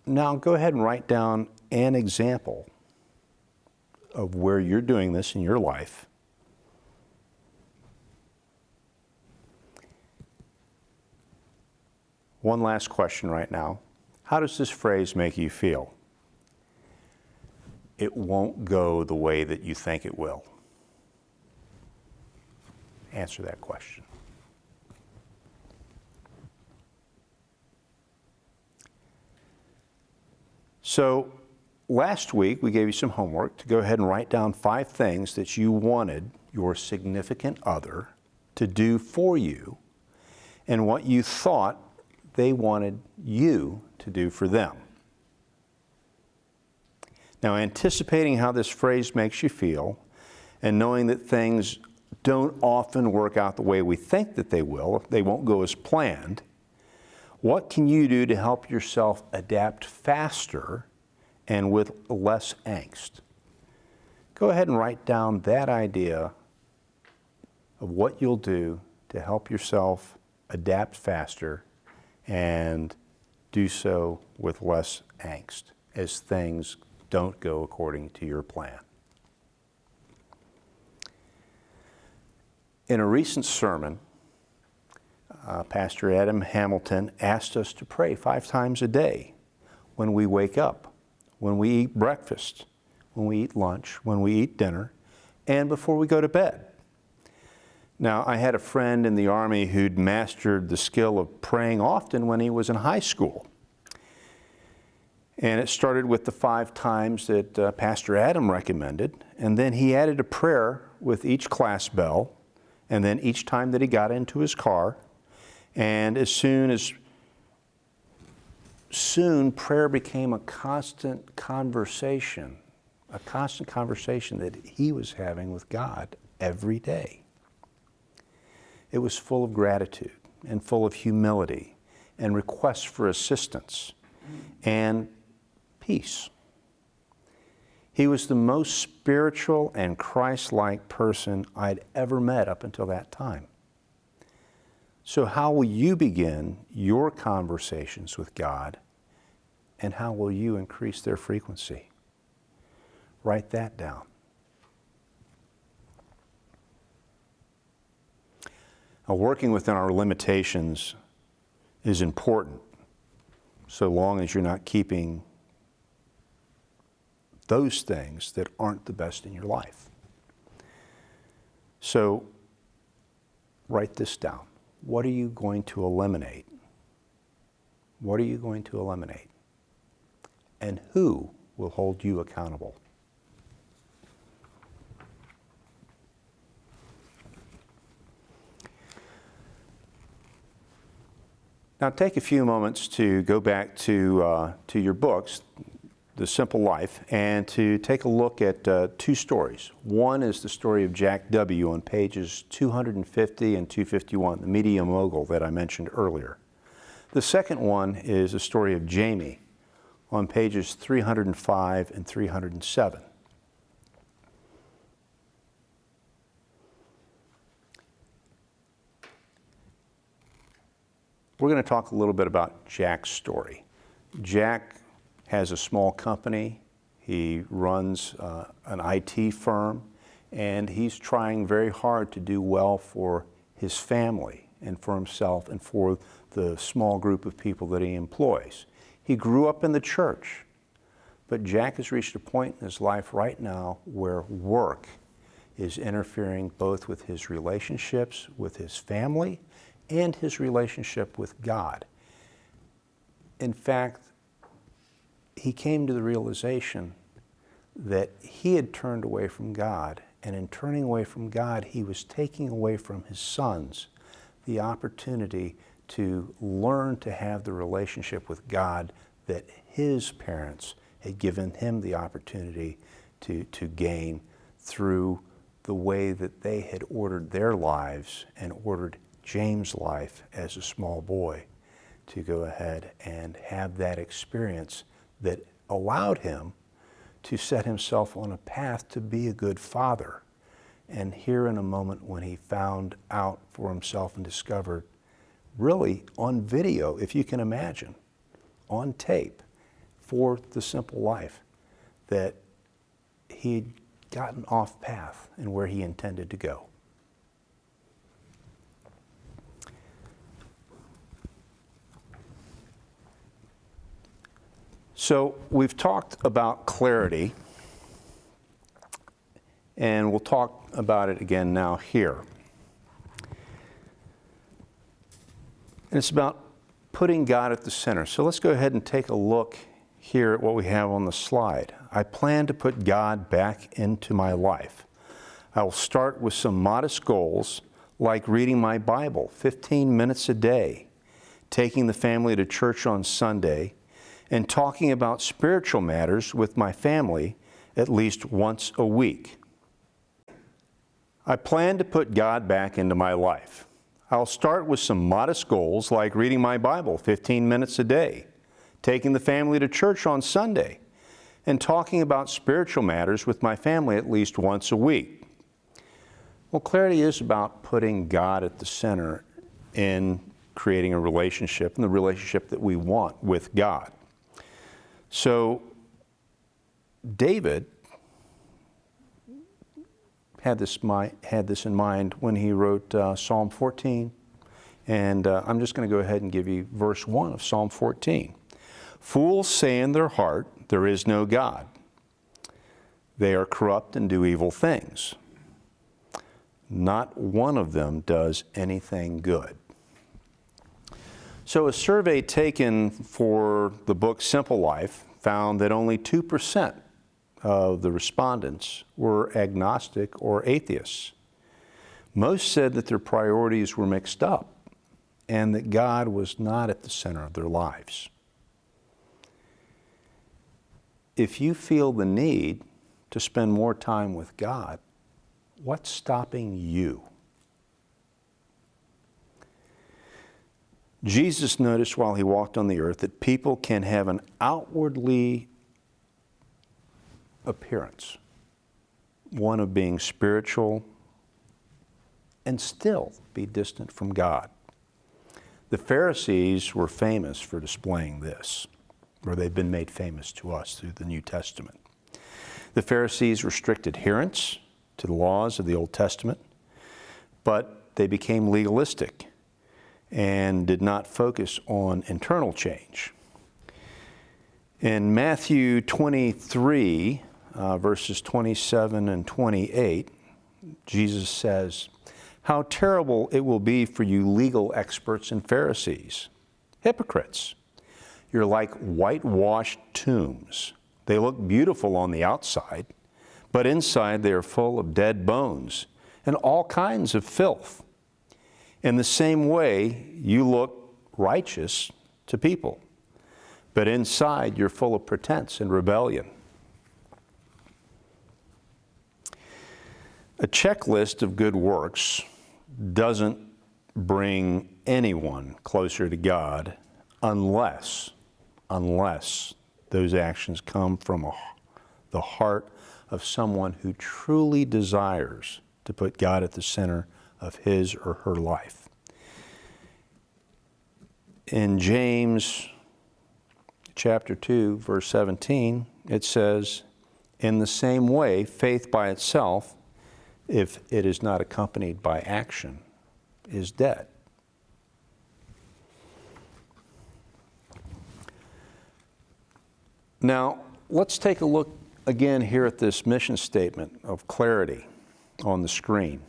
Now go ahead and write down an example of where you're doing this in your life. One last question right now. How does this phrase make you feel? It won't go the way that you think it will. Answer that question. So, last week we gave you some homework to go ahead and write down 5 things that you wanted your significant other to do for you and what you thought they wanted you to do for them. Now, anticipating how this phrase makes you feel and knowing that things don't often work out the way we think that they will, they won't go as planned, what can you do to help yourself adapt faster and with less angst? Go ahead and write down that idea of what you'll do to help yourself adapt faster and do so with less angst as things don't go according to your plan. In a recent sermon, Pastor Adam Hamilton asked us to pray 5 times a day when we wake up, when we eat breakfast, when we eat lunch, when we eat dinner, and before we go to bed. Now, I had a friend in the Army who'd mastered the skill of praying often when he was in high school. And it started with the 5 times that Pastor Adam recommended, and then he added a prayer with each class bell, and then each time that he got into his car. And soon prayer became a constant conversation that he was having with God every day. It was full of gratitude and full of humility and requests for assistance and peace. He was the most spiritual and Christ-like person I'd ever met up until that time. So how will you begin your conversations with God, and how will you increase their frequency? Write that down. Now, working within our limitations is important, so long as you're not keeping those things that aren't the best in your life. So, write this down. What are you going to eliminate? What are you going to eliminate? And who will hold you accountable? Now take a few moments to go back to your books, The Simple Life, and to take a look at 2 stories. One is the story of Jack W. on pages 250 and 251, the media mogul that I mentioned earlier. The second one is the story of Jamie on pages 305 and 307. We're going to talk a little bit about Jack's story. Jack has a small company. He runs an IT firm, and he's trying very hard to do well for his family and for himself and for the small group of people that he employs. He grew up in the church, but Jack has reached a point in his life right now where work is interfering both with his relationships with his family and his relationship with God. In fact, he came to the realization that he had turned away from God, and in turning away from God, he was taking away from his sons the opportunity to learn to have the relationship with God that his parents had given him the opportunity to gain through the way that they had ordered their lives and ordered James' life as a small boy to go ahead and have that experience that allowed him to set himself on a path to be a good father. And here in a moment when he found out for himself and discovered, really on video, if you can imagine, on tape, for The Simple Life, that he'd gotten off path and where he intended to go. So we've talked about clarity, and we'll talk about it again now here. And it's about putting God at the center. So let's go ahead and take a look here at what we have on the slide. I plan to put God back into my life. I will start with some modest goals, like reading my Bible 15 minutes a day, taking the family to church on Sunday, and talking about spiritual matters with my family at least once a week. I plan to put God back into my life. I'll start with some modest goals like reading my Bible 15 minutes a day, taking the family to church on Sunday, and talking about spiritual matters with my family at least once a week. Well, clarity is about putting God at the center in creating a relationship, and the relationship that we want with God. So, David had this in mind when he wrote Psalm 14, and I'm just going to go ahead and give you verse 1 of Psalm 14. Fools say in their heart, there is no God. They are corrupt and do evil things. Not one of them does anything good. So a survey taken for the book Simple Life found that only 2% of the respondents were agnostic or atheists. Most said that their priorities were mixed up and that God was not at the center of their lives. If you feel the need to spend more time with God, what's stopping you? Jesus noticed while he walked on the earth that people can have an outwardly appearance, one of being spiritual, and still be distant from God. The Pharisees were famous for displaying this, or they've been made famous to us through the New Testament. The Pharisees restricted adherence to the laws of the Old Testament, but they became legalistic and did not focus on internal change. In Matthew 23, verses 27 and 28, Jesus says, "How terrible it will be for you legal experts and Pharisees, hypocrites! You're like whitewashed tombs. They look beautiful on the outside, but inside they are full of dead bones and all kinds of filth. In the same way, you look righteous to people, but inside you're full of pretense and rebellion." A checklist of good works doesn't bring anyone closer to God unless those actions come from the heart of someone who truly desires to put God at the center of his or her life. In James chapter 2, verse 17, it says, "In the same way, faith by itself, if it is not accompanied by action, is dead." Now, let's take a look again here at this mission statement of clarity on the screen.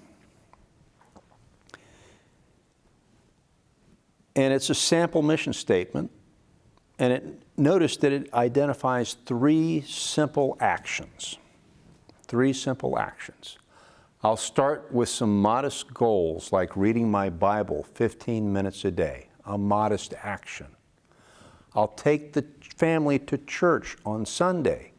And it's a sample mission statement, and notice that it identifies three simple actions. Three simple actions. I'll start with some modest goals like reading my Bible 15 minutes a day, a modest action. I'll take the family to church on Sunday.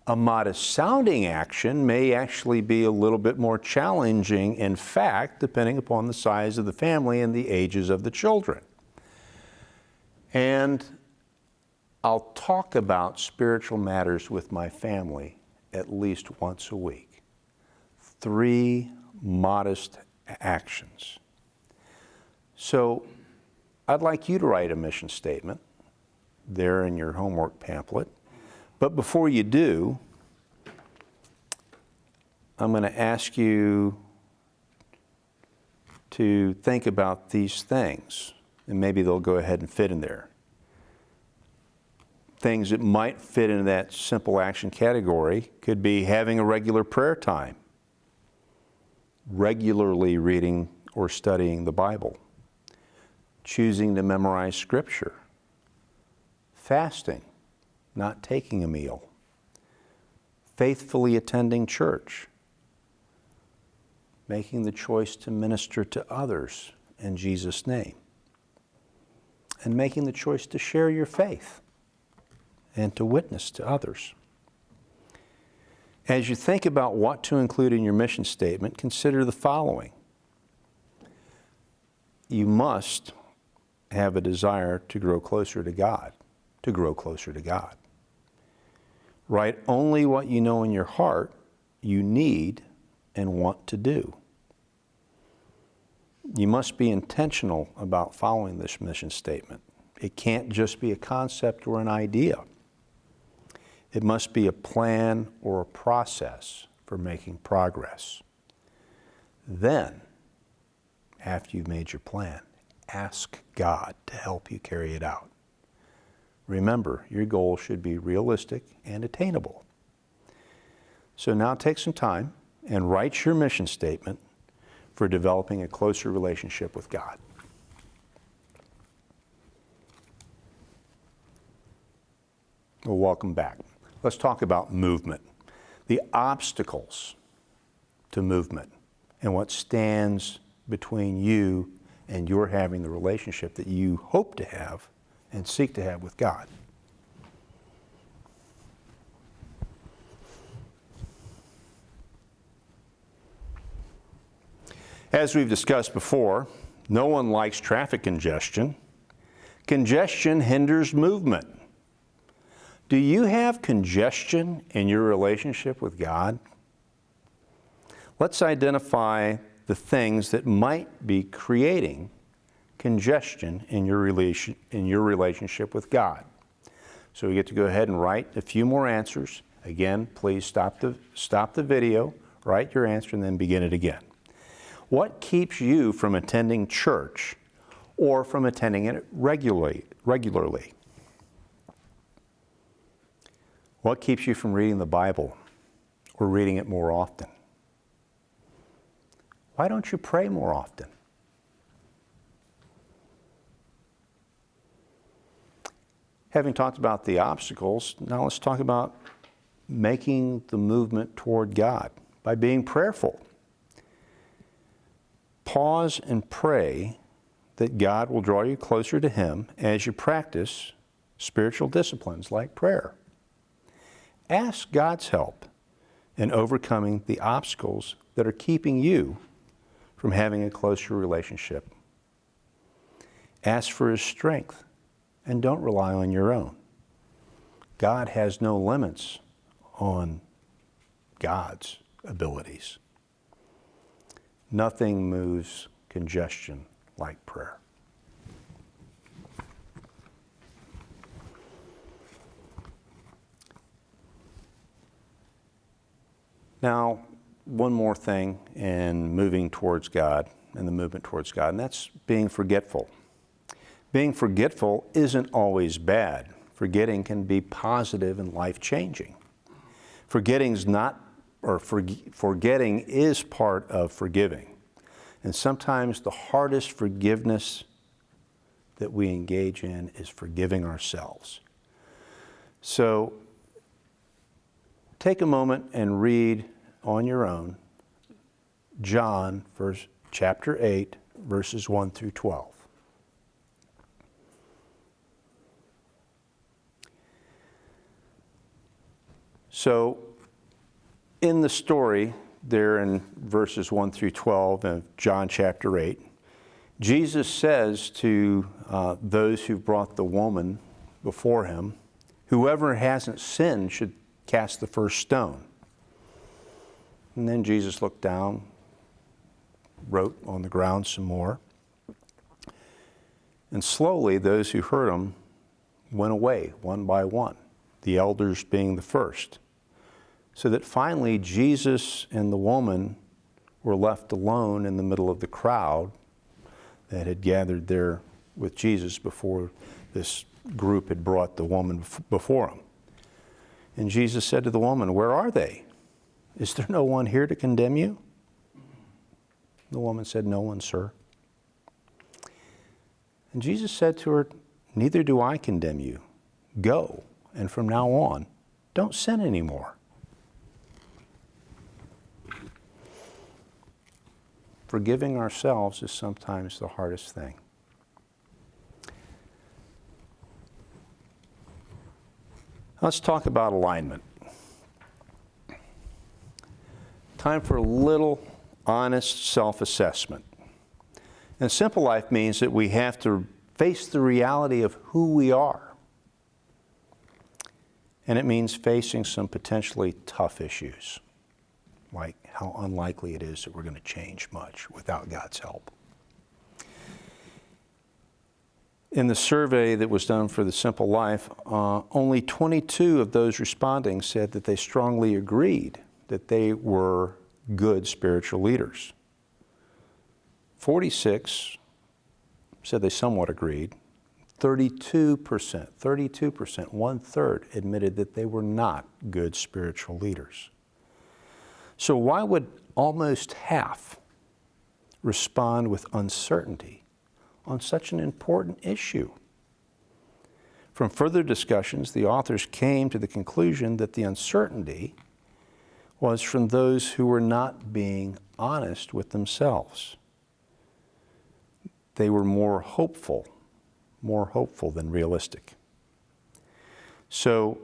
A modest sounding action may actually be a little bit more challenging, in fact, depending upon the size of the family and the ages of the children. And I'll talk about spiritual matters with my family at least once a week. Three modest actions. So I'd like you to write a mission statement there in your homework pamphlet. But before you do, I'm going to ask you to think about these things, and maybe they'll go ahead and fit in there. Things that might fit into that simple action category could be having a regular prayer time, regularly reading or studying the Bible, choosing to memorize Scripture, fasting, not taking a meal, faithfully attending church, making the choice to minister to others in Jesus' name, and making the choice to share your faith. and to witness to others. As you think about what to include in your mission statement, consider the following. You must have a desire to grow closer to God, to grow closer to God. Write only what you know in your heart you need and want to do. You must be intentional about following this mission statement. It can't just be a concept or an idea. It must be a plan or a process for making progress. Then, after you've made your plan, ask God to help you carry it out. Remember, your goal should be realistic and attainable. So now take some time and write your mission statement for developing a closer relationship with God. Well, welcome back. Let's talk about movement. The obstacles to movement and what stands between you and your having the relationship that you hope to have and seek to have with God. As we've discussed before, no one likes traffic congestion. Congestion hinders movement. Do you have congestion in your relationship with God? Let's identify the things that might be creating congestion in your relationship with God. So we get to go ahead and write a few more answers. Again, please stop the video, write your answer, and then begin it again. What keeps you from attending church or from attending it regularly? What keeps you from reading the Bible or reading it more often? Why don't you pray more often? Having talked about the obstacles, now let's talk about making the movement toward God by being prayerful. Pause and pray that God will draw you closer to Him as you practice spiritual disciplines like prayer. Ask God's help in overcoming the obstacles that are keeping you from having a closer relationship. Ask for His strength and don't rely on your own. God has no limits on God's abilities. Nothing moves congestion like prayer. Now, one more thing in moving towards God and the movement towards God, and that's being forgetful. Being forgetful isn't always bad. Forgetting can be positive and life-changing. Forgetting is part of forgiving. And sometimes the hardest forgiveness that we engage in is forgiving ourselves. So take a moment and read on your own John chapter 8, verses 1 through 12. So in the story there in verses 1 through 12 of John chapter 8, Jesus says to those who brought the woman before Him, whoever hasn't sinned should cast the first stone. And then Jesus looked down, wrote on the ground some more. And slowly those who heard Him went away one by one, the elders being the first. So that finally Jesus and the woman were left alone in the middle of the crowd that had gathered there with Jesus before this group had brought the woman before Him. And Jesus said to the woman, "Where are they? Is there no one here to condemn you?" The woman said, "No one, sir." And Jesus said to her, "Neither do I condemn you. Go, and from now on, don't sin anymore." Forgiving ourselves is sometimes the hardest thing. Let's talk about alignment. Time for a little honest self-assessment. And Simple Life means that we have to face the reality of who we are. And it means facing some potentially tough issues, like how unlikely it is that we're going to change much without God's help. In the survey that was done for the Simple Life, only 22 of those responding said that they strongly agreed that they were good spiritual leaders. 46 said they somewhat agreed. 32%, 1/3 admitted that they were not good spiritual leaders. So why would almost half respond with uncertainty on such an important issue? From further discussions, the authors came to the conclusion that the uncertainty was from those who were not being honest with themselves. They were more hopeful than realistic. So,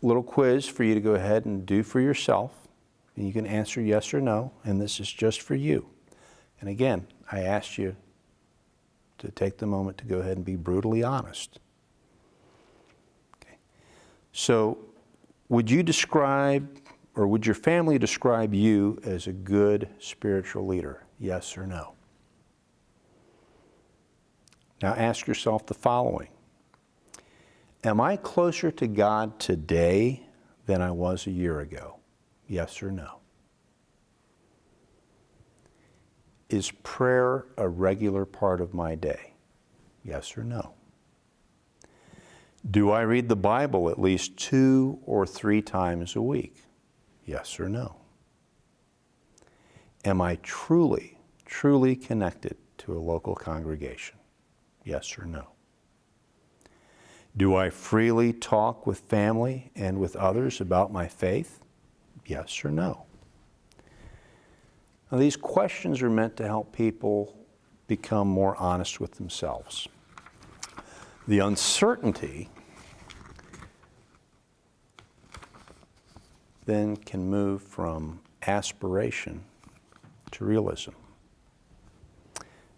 little quiz for you to go ahead and do for yourself. And you can answer yes or no, and this is just for you. And again, I asked you to take the moment to go ahead and be brutally honest. Okay. So, would you describe, or would your family describe you as a good spiritual leader? Yes or no? Now ask yourself the following. Am I closer to God today than I was a year ago? Yes or no? Is prayer a regular part of my day? Yes or no? Do I read the Bible at least 2 or 3 times a week? Yes or no? Am I truly connected to a local congregation? Yes or no? Do I freely talk with family and with others about my faith? Yes or no? Now, these questions are meant to help people become more honest with themselves. The uncertainty then can move from aspiration to realism.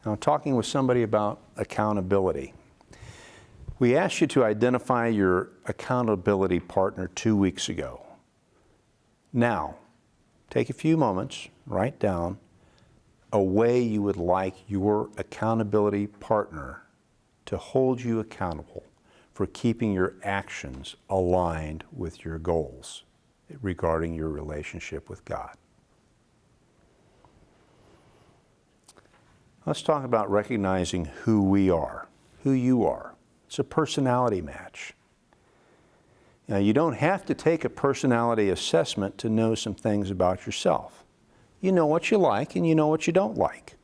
Now, I'm talking with somebody about accountability. We asked you to identify your accountability partner 2 weeks ago. Now, take a few moments, write down a way you would like your accountability partner to hold you accountable for keeping your actions aligned with your goals regarding your relationship with God. Let's talk about recognizing who we are, who you are. It's a personality match. Now, you don't have to take a personality assessment to know some things about yourself. You know what you like and you know what you don't like.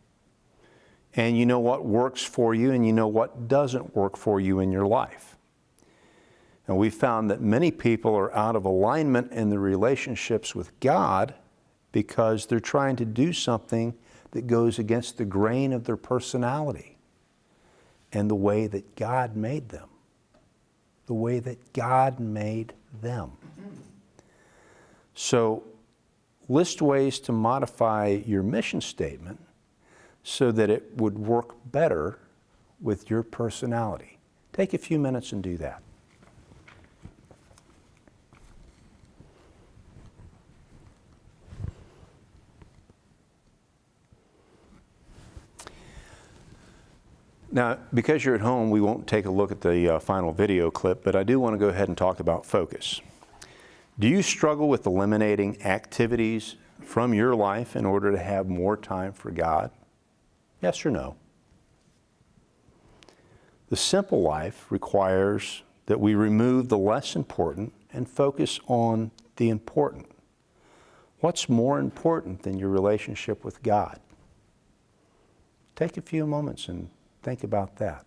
And you know what works for you and you know what doesn't work for you in your life. And we found that many people are out of alignment in their relationships with God because they're trying to do something that goes against the grain of their personality and the way that God made them. The way that God made them. So, list ways to modify your mission statement so that it would work better with your personality. Take a few minutes and do that. Now, because you're at home, we won't take a look at the final video clip, but I do want to go ahead and talk about focus. Do you struggle with eliminating activities from your life in order to have more time for God? Yes or no? The Simple Life requires that we remove the less important and focus on the important. What's more important than your relationship with God? Take a few moments and think about that.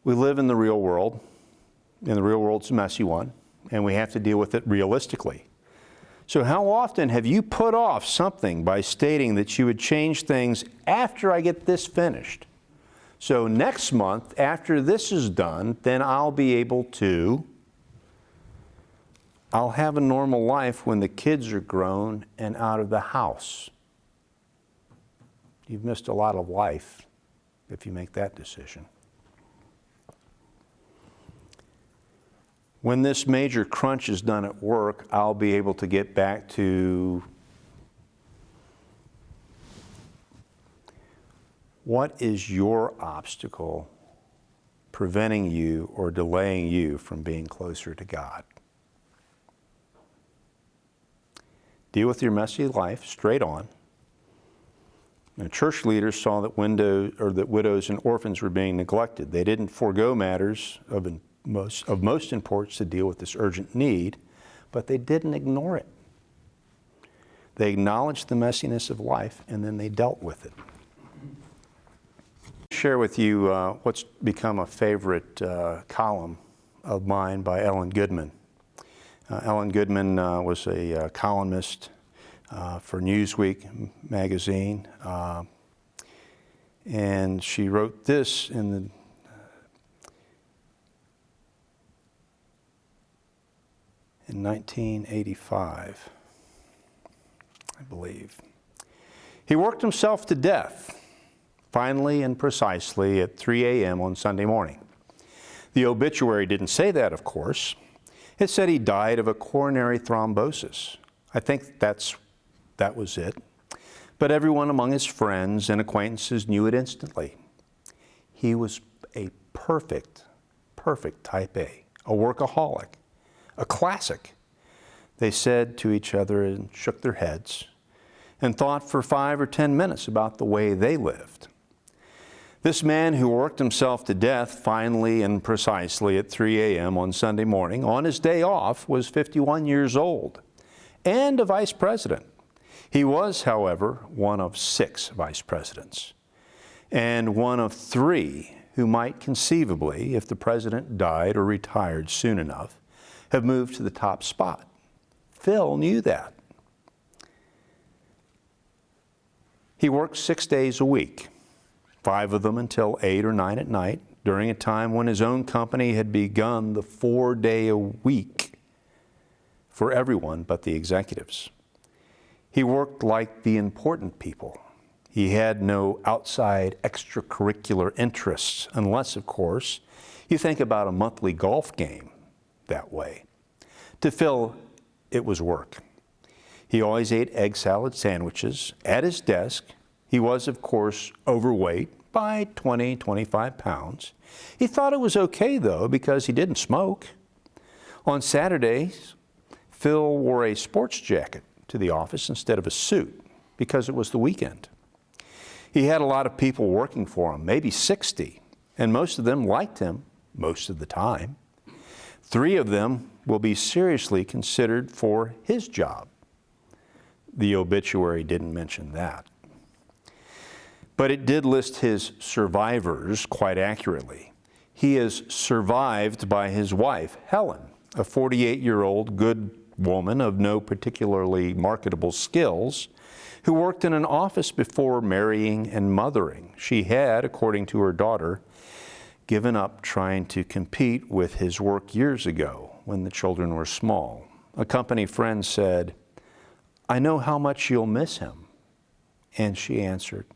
We live in the real world, and the real world's a messy one, and we have to deal with it realistically. So how often have you put off something by stating that you would change things after I get this finished, So next month, after this is done, then I'll have a normal life when the kids are grown and out of the house. You've missed a lot of life if you make that decision. When this major crunch is done at work, I'll be able to get back to what is your obstacle preventing you or delaying you from being closer to God? Deal with your messy life straight on. Now, church leaders saw that widows and orphans were being neglected. They didn't forego matters of most importance to deal with this urgent need, but they didn't ignore it. They acknowledged the messiness of life, and then they dealt with it. I'll share with you what's become a favorite column of mine by Ellen Goodman. Ellen Goodman was a columnist for Newsweek magazine, and she wrote this in 1985, I believe. He worked himself to death, finally and precisely at 3 a.m. on Sunday morning. The obituary didn't say that, of course. It said he died of a coronary thrombosis. I think that was it. But everyone among his friends and acquaintances knew it instantly. He was a perfect type A workaholic, a classic. They said to each other and shook their heads and thought for 5 or 10 minutes about the way they lived. This man who worked himself to death finally and precisely at 3 a.m. on Sunday morning, on his day off, was 51 years old and a vice president. He was, however, one of 6 vice presidents and one of 3 who might conceivably, if the president died or retired soon enough, have moved to the top spot. Phil knew that. He worked 6 days a week, 5 of them until 8 or 9 at night, during a time when his own company had begun the 4-day-a-week for everyone but the executives. He worked like the important people. He had no outside extracurricular interests, unless, of course, you think about a monthly golf game that way. To Phil, it was work. He always ate egg salad sandwiches at his desk. He was, of course, overweight by 20, 25 pounds. He thought it was okay, though, because he didn't smoke. On Saturdays, Phil wore a sports jacket to the office instead of a suit because it was the weekend. He had a lot of people working for him, maybe 60, and most of them liked him most of the time. 3 of them will be seriously considered for his job. The obituary didn't mention that. But it did list his survivors quite accurately. He is survived by his wife, Helen, a 48-year-old good woman of no particularly marketable skills, who worked in an office before marrying and mothering. She had, according to her daughter, given up trying to compete with his work years ago when the children were small. A company friend said, "I know how much you'll miss him." And she answered,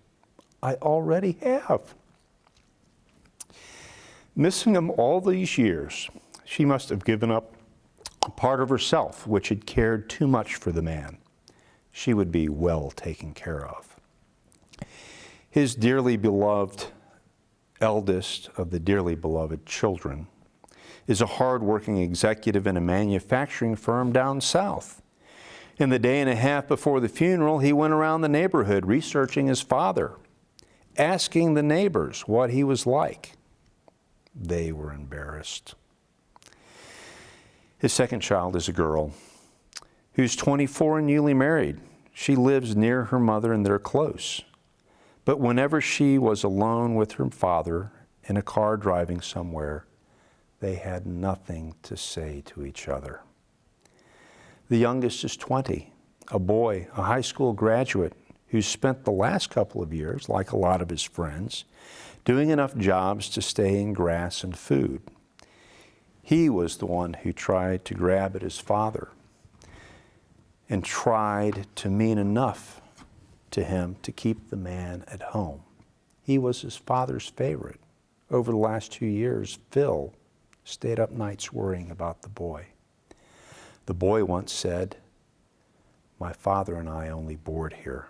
"I already have." Missing him all these years, she must have given up a part of herself which had cared too much for the man. She would be well taken care of. His dearly beloved, eldest of the dearly beloved children, is a hard-working executive in a manufacturing firm down south. In the day and a half before the funeral, he went around the neighborhood researching his father, asking the neighbors what he was like. They were embarrassed. His second child is a girl who's 24 and newly married. She lives near her mother and they're close. But whenever she was alone with her father in a car driving somewhere, they had nothing to say to each other. The youngest is 20, a boy, a high school graduate who spent the last couple of years, like a lot of his friends, doing enough jobs to stay in grass and food. He was the one who tried to grab at his father and tried to mean enough to him to keep the man at home. He was his father's favorite. Over the last 2 years, Phil stayed up nights worrying about the boy. The boy once said, "My father and I only board here."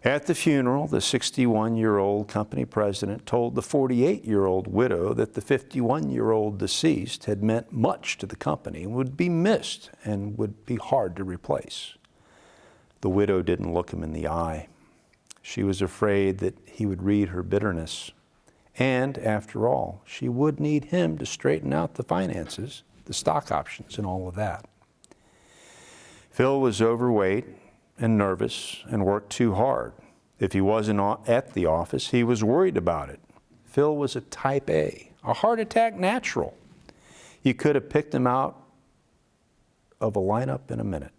At the funeral, the 61-year-old company president told the 48-year-old widow that the 51-year-old deceased had meant much to the company and would be missed and would be hard to replace. The widow didn't look him in the eye. She was afraid that he would read her bitterness. And after all, she would need him to straighten out the finances, the stock options, and all of that. Phil was overweight and nervous and worked too hard. If he wasn't at the office, he was worried about it. Phil was a type A, a heart attack natural. You could have picked him out of a lineup in a minute.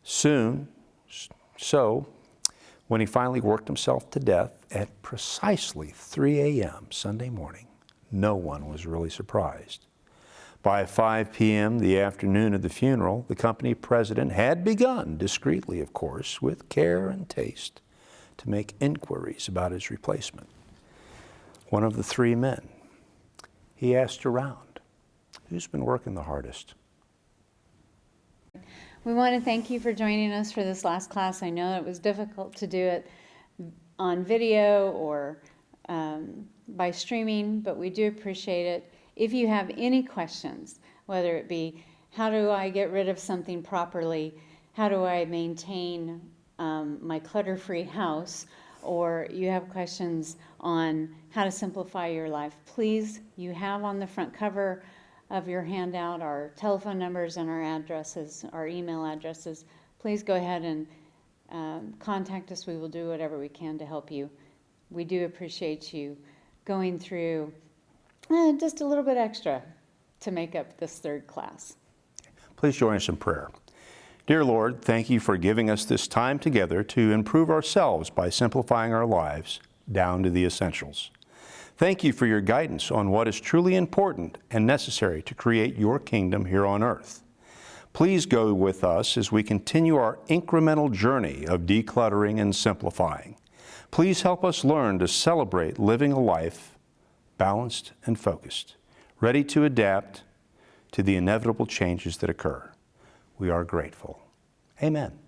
Soon, when he finally worked himself to death at precisely 3 a.m. Sunday morning, no one was really surprised. By 5 p.m. the afternoon of the funeral, the company president had begun, discreetly of course, with care and taste, to make inquiries about his replacement. One of the 3 men, he asked around, "Who's been working the hardest?" We want to thank you for joining us for this last class. I know it was difficult to do it on video or by streaming, but we do appreciate it. If you have any questions, whether it be how do I get rid of something properly, how do I maintain my clutter-free house, or you have questions on how to simplify your life, please, you have on the front cover of your handout our telephone numbers and our addresses, our email addresses. Please go ahead and contact us. We will do whatever we can to help you. We do appreciate you going through just a little bit extra to make up this third class. Please join us in prayer. Dear Lord, thank you for giving us this time together to improve ourselves by simplifying our lives down to the essentials. Thank you for your guidance on what is truly important and necessary to create your kingdom here on earth. Please go with us as we continue our incremental journey of decluttering and simplifying. Please help us learn to celebrate living a life balanced and focused, ready to adapt to the inevitable changes that occur. We are grateful. Amen.